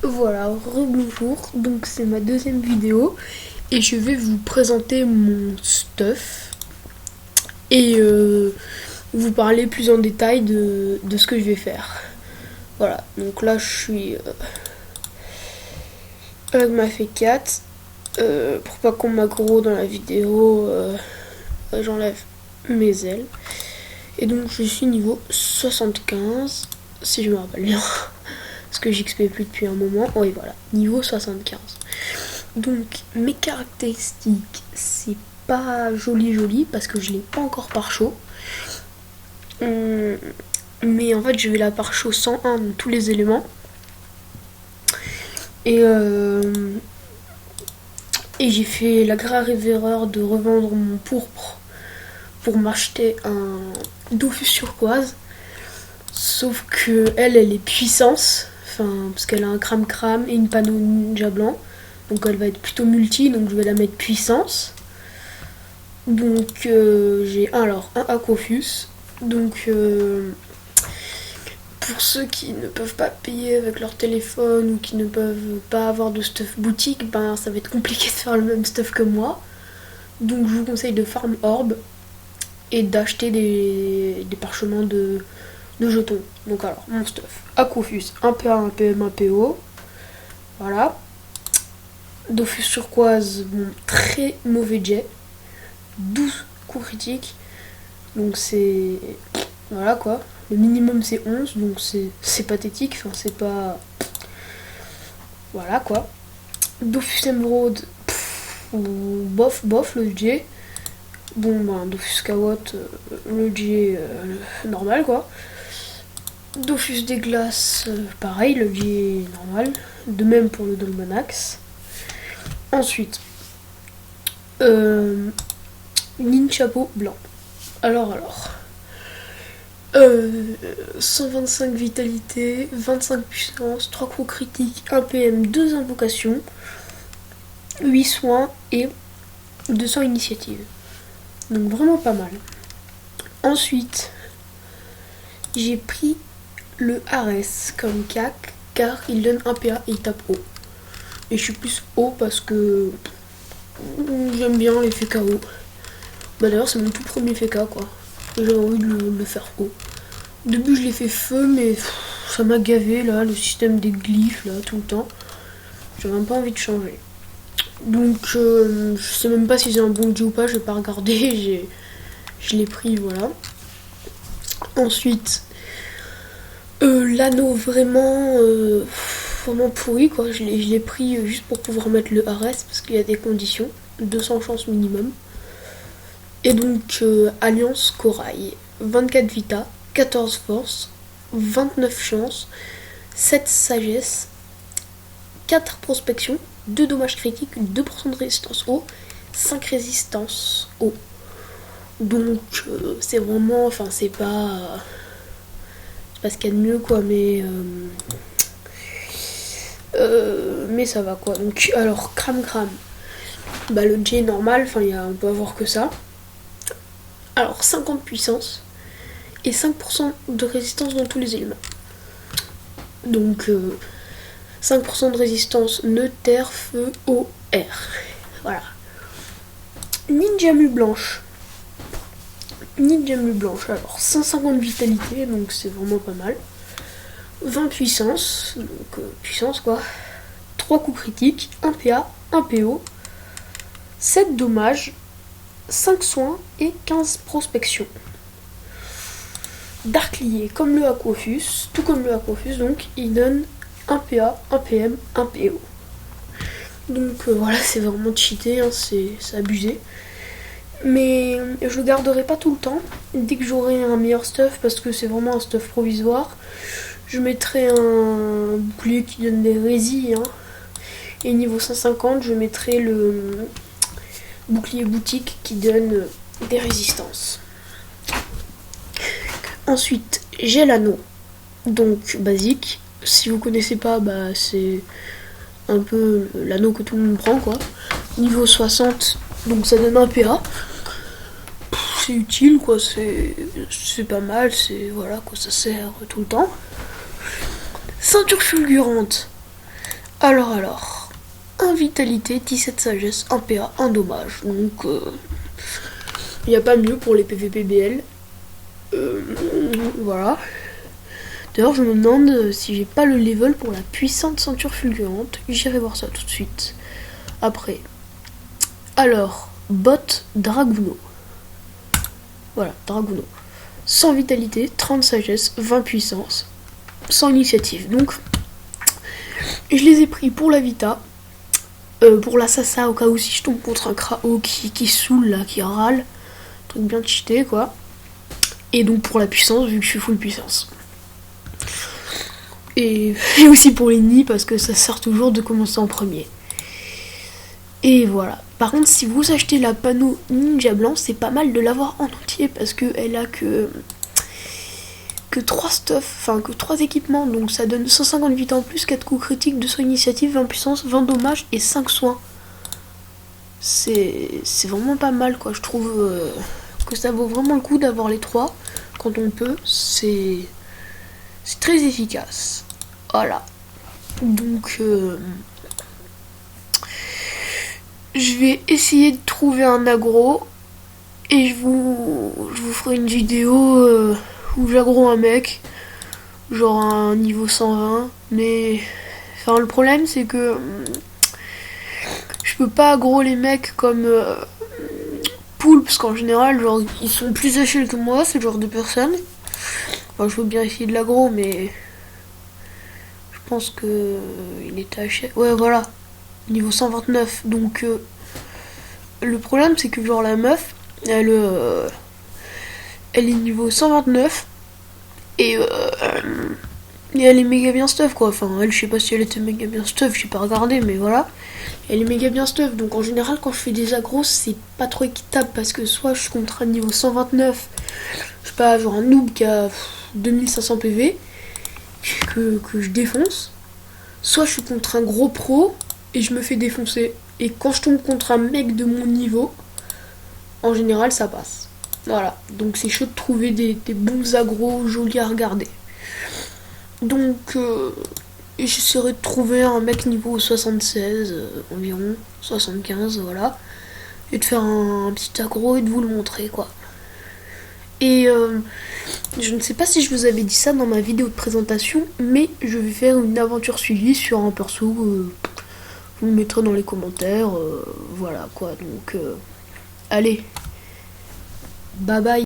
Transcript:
Voilà, rebonjour, donc c'est ma deuxième vidéo et je vais vous présenter mon stuff et vous parler plus en détail de ce que je vais faire. Voilà, donc là je suis avec ma F4, pour pas qu'on m'aggro dans la vidéo, j'enlève mes ailes. Et donc je suis niveau 75, si je me rappelle bien. Parce que j'XP plus depuis un moment. Oui, voilà, niveau 75. Donc, mes caractéristiques, c'est pas joli parce que je l'ai pas encore par chaud. Mais en fait, je vais la par chaud 101 dans tous les éléments. Et j'ai fait la grave erreur de revendre mon pourpre pour m'acheter un Dofus turquoise. Sauf que elle est puissance. Enfin, parce qu'elle a un cram et une panneau ninja blanc. Donc elle va être plutôt multi, donc je vais la mettre puissance. Donc j'ai un Aquafus. Donc pour ceux qui ne peuvent pas payer avec leur téléphone ou qui ne peuvent pas avoir de stuff boutique, ben ça va être compliqué de faire le même stuff que moi. Donc je vous conseille de farm orb et d'acheter des parchemins de jetons. Donc alors, mon stuff. Aquafus, 1PA, 1PM, 1PO. Voilà. Dofus turquoise, bon, très mauvais jet. 12 coups critiques. Donc c'est... Voilà quoi. Le minimum c'est 11, donc c'est pathétique. Enfin, c'est pas... Voilà quoi. Dofus émeraude, bof, le jet. Bon, ben, Dofus Kawot, le jet normal quoi. Dofus des glaces, pareil, le jet normal. De même pour le Dolmanax. Ensuite, Ninjago blanc. Alors. 125 vitalité, 25 puissance, 3 coups critiques, 1 PM, 2 invocations, 8 soins et 200 initiatives. Donc vraiment pas mal. Ensuite, j'ai pris le Ares comme cac car il donne 1 PA et il tape haut. Et je suis plus haut parce que j'aime bien les FK haut. Bah d'ailleurs c'est mon tout premier FK quoi. J'avais envie de le faire haut. Au début je l'ai fait feu mais ça m'a gavé là, le système des glyphes là tout le temps. J'avais même pas envie de changer. Donc je sais même pas si c'est un bon G ou pas, je vais pas regarder, je l'ai pris voilà. Ensuite l'anneau vraiment pourri quoi, je l'ai pris juste pour pouvoir mettre le Ares parce qu'il y a des conditions, 200 chances minimum. Et donc Alliance Corail, 24 vita, 14 force, 29 chances, 7 sagesse, 4 prospection, 2 dommages critiques, 2% de résistance eau, 5 résistance eau. Donc c'est vraiment, enfin c'est pas ce qu'il y a de mieux quoi, mais ça va quoi. Donc alors cram, bah le J normal, enfin on peut avoir que ça. Alors 50 puissance et 5% de résistance dans tous les éléments. Donc 5% de résistance nœud, terre, feu, eau, air. Voilà. Ninja Mue blanche. Alors 150 vitalité, donc c'est vraiment pas mal. 20 puissance, donc puissance quoi. 3 coups critiques, 1 PA, 1 PO, 7 dommages, 5 soins et 15 prospection. Darklier, comme le Aquafus, tout comme le Aquafus, donc il donne 1 PA, 1 PM, 1 PO. Donc voilà, c'est vraiment cheaté, hein, c'est abusé. Mais je le garderai pas tout le temps. Dès que j'aurai un meilleur stuff, parce que c'est vraiment un stuff provisoire, je mettrai un bouclier qui donne des résils. Hein. Et niveau 150, je mettrai le bouclier boutique qui donne des résistances. Ensuite, j'ai l'anneau, donc basique. Si vous connaissez pas, bah c'est un peu l'anneau que tout le monde prend quoi. Niveau 60, donc ça donne un PA. C'est utile quoi, c'est pas mal, c'est voilà quoi, ça sert tout le temps. Ceinture fulgurante. Alors. 1 vitalité, 17 sagesse, 1 PA, 1 dommage. Donc, il n'y a pas mieux pour les PVP-BL. Voilà. D'ailleurs, je me demande si j'ai pas le level pour la puissante ceinture fulgurante. J'irai voir ça tout de suite. Après. Alors, bot Draguno. Voilà, Draguno. 100 vitalité, 30 sagesse, 20 puissance, 100 initiative. Donc, je les ai pris pour la Vita. Pour l'assassin, au cas où si je tombe contre un Krao qui saoule là, qui râle. Truc bien cheaté quoi. Et donc pour la puissance, vu que je suis full puissance. Et aussi pour les nids, parce que ça sert toujours de commencer en premier. Et voilà. Par contre, si vous achetez la panneau Ninja Blanc, c'est pas mal de l'avoir en entier, parce qu'elle a que 3 stuff, enfin que 3 équipements, donc ça donne 158 en plus, 4 coups critiques, 200 initiatives, 20 puissance, 20 dommages et 5 soins. C'est vraiment pas mal quoi, je trouve que ça vaut vraiment le coup d'avoir les 3 quand on peut, c'est très efficace. Voilà. Donc je vais essayer de trouver un aggro et je vous ferai une vidéo où j'aggro un mec, genre un niveau 120, mais enfin le problème c'est que je peux pas aggro les mecs comme Pool, parce qu'en général genre ils sont plus échelle que moi, ce genre de personnes. Enfin, je veux bien essayer de l'aggro, mais je pense que il est taché. Ouais voilà, niveau 129. Donc le problème c'est que genre la meuf, elle est niveau 129 et elle est méga bien stuff quoi. Enfin elle, je sais pas si elle était méga bien stuff, j'ai pas regardé, mais voilà. Elle est méga bien stuff, donc en général quand je fais des aggros c'est pas trop équitable, parce que soit je suis contre un niveau 129, je sais pas, genre un noob qui a 2500 PV que je défonce, soit je suis contre un gros pro et je me fais défoncer. Et quand je tombe contre un mec de mon niveau, en général ça passe. Voilà, donc c'est chaud de trouver des bons aggros jolis à regarder. Donc j'essaierai de trouver un mec niveau 76 environ, 75 voilà, et de faire un petit aggro et de vous le montrer quoi. Et je ne sais pas si je vous avais dit ça dans ma vidéo de présentation, mais je vais faire une aventure suivie sur un perso, vous le mettrez dans les commentaires, voilà quoi, donc allez, bye bye.